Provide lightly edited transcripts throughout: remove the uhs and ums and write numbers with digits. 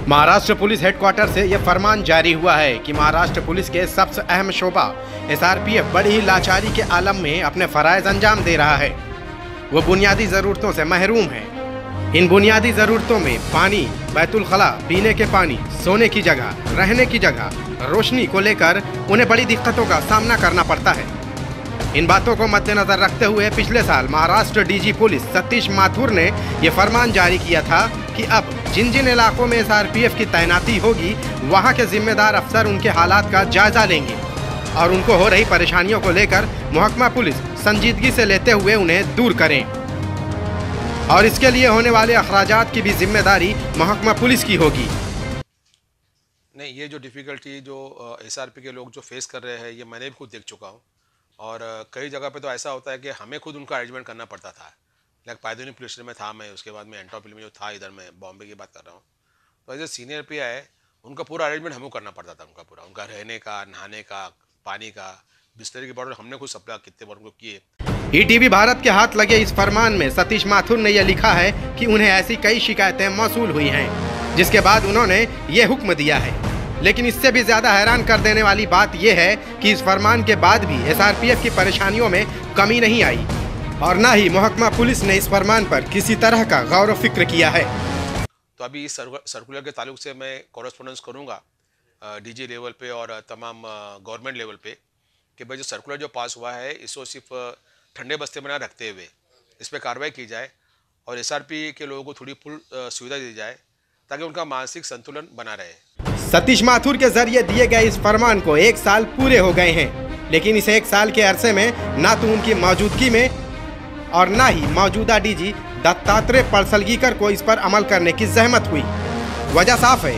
Maharashtra police headquarter से यह फरमान जारी हुआ है कि महाराष्ट्र पुलिस के सबसे अहम शोबा एसआरपीएफ बड़ी ही लाचारी के आलम में अपने फराइज अंजाम दे रहा है। वो बुनियादी ज़रूरतों से महरूम है। इन बुनियादी ज़रूरतों में पानी, बैतुल खला, पीने के पानी, सोने की जगह, रहने की जगह, रोशनी को लेकर उन्हें बड़ी दिक्कतों का सामना करना पड़ता है। इन बातों को मद्देनजर रखते हुए पिछले साल महाराष्ट्र डीजी पुलिस सतीश माथुर ने यह फरमान जारी किया था कि अब जिन जिन इलाकों में एसआरपीएफ की तैनाती होगी वहां के जिम्मेदार अफसर उनके हालात का जायजा लेंगे और उनको हो रही परेशानियों को लेकर महकमा पुलिस संजीदगी से लेते हुए उन्हें दूर करें और इसके लिए होने वाले अखराजात की भी जिम्मेदारी महकमा पुलिस की होगी। नहीं, ये जो डिफ़िकल्टी जो एसआरपी के लोग जो फेस कर रहे हैं ये मैंने भी खुद देख चुका हूँ और कई जगह पे तो ऐसा होता है कि हमें खुद उनका अरेंजमेंट करना पड़ता था। लाइक पायदोनी पुलिस स्टेशन में था मैं, उसके बाद में एंटोपल में जो था, इधर मैं बॉम्बे की बात कर रहा हूँ, तो एज ए सीनियर पी है उनका पूरा अरेंजमेंट हमको करना पड़ता था। उनका रहने का, नहाने का, पानी का, बिस्तर की बॉटल हमने खुद सप्लाई कितने बार उनको किए। ईटीवी भारत के हाथ लगे इस फरमान में सतीश माथुर ने यह लिखा है कि उन्हें ऐसी कई शिकायतें मौसूल हुई हैं जिसके बाद उन्होंने ये हुक्म दिया है। लेकिन इससे भी ज्यादा हैरान कर देने वाली बात यह है कि इस फरमान के बाद भी एसआरपीएफ की परेशानियों में कमी नहीं आई और न ही महकमा पुलिस ने इस फरमान पर किसी तरह का गौर व फिक्र किया है। तो अभी इस सर्कुलर के ताल्लुक से मैं कॉरेस्पॉन्डेंस करूँगा डीजी लेवल पे और तमाम गवर्नमेंट लेवल पे कि भाई जो सर्कुलर जो पास हुआ है इसको सिर्फ ठंडे बस्ते में ना रखते हुए इस पर कार्रवाई की जाए और एसआरपी के लोगों को थोड़ी फुल सुविधा दी जाए ताकि उनका मानसिक संतुलन बना रहे। सतीश माथुर के जरिए दिए गए इस फरमान को 1 साल पूरे हो गए हैं, लेकिन इस 1 साल के अरसे में ना तो उनकी मौजूदगी में और ना ही मौजूदा डीजी दत्तात्रेय पड़सलगीकर को इस पर अमल करने की जहमत हुई। वजह साफ है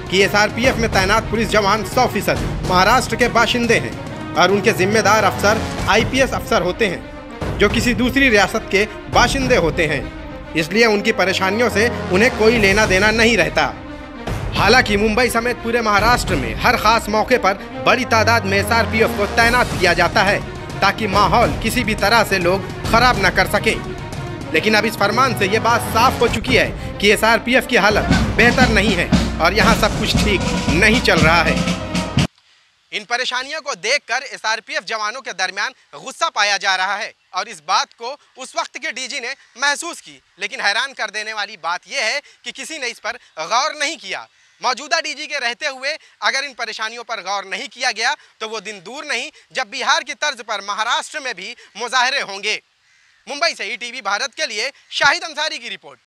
कि एसआरपीएफ में तैनात पुलिस जवान 100% महाराष्ट्र के बाशिंदे हैं और उनके जिम्मेदार अफसर आईपीएस अफसर होते हैं जो किसी दूसरी रियासत के बाशिंदे होते हैं। इसलिए उनकी परेशानियों से उन्हें कोई लेना देना नहीं रहता। हालांकि मुंबई समेत पूरे महाराष्ट्र में हर खास मौके पर बड़ी तादाद में एसआरपीएफ को तैनात किया जाता है ताकि माहौल किसी भी तरह से लोग खराब न कर सकें। लेकिन अब इस फरमान से ये बात साफ हो चुकी है कि एसआरपीएफ की हालत बेहतर नहीं है और यहाँ सब कुछ ठीक नहीं चल रहा है। इन परेशानियों को देखकर एसआरपीएफ जवानों के दरमियान गुस्सा पाया जा रहा है और इस बात को उस वक्त के डीजी ने महसूस की। लेकिन हैरान कर देने वाली बात यह है कि किसी ने इस पर गौर नहीं किया। मौजूदा डीजी के रहते हुए अगर इन परेशानियों पर गौर नहीं किया गया तो वो दिन दूर नहीं जब बिहार की तर्ज पर महाराष्ट्र में भी मुजाहरे होंगे। मुंबई से ईटीवी भारत के लिए शाहिद अंसारी की रिपोर्ट।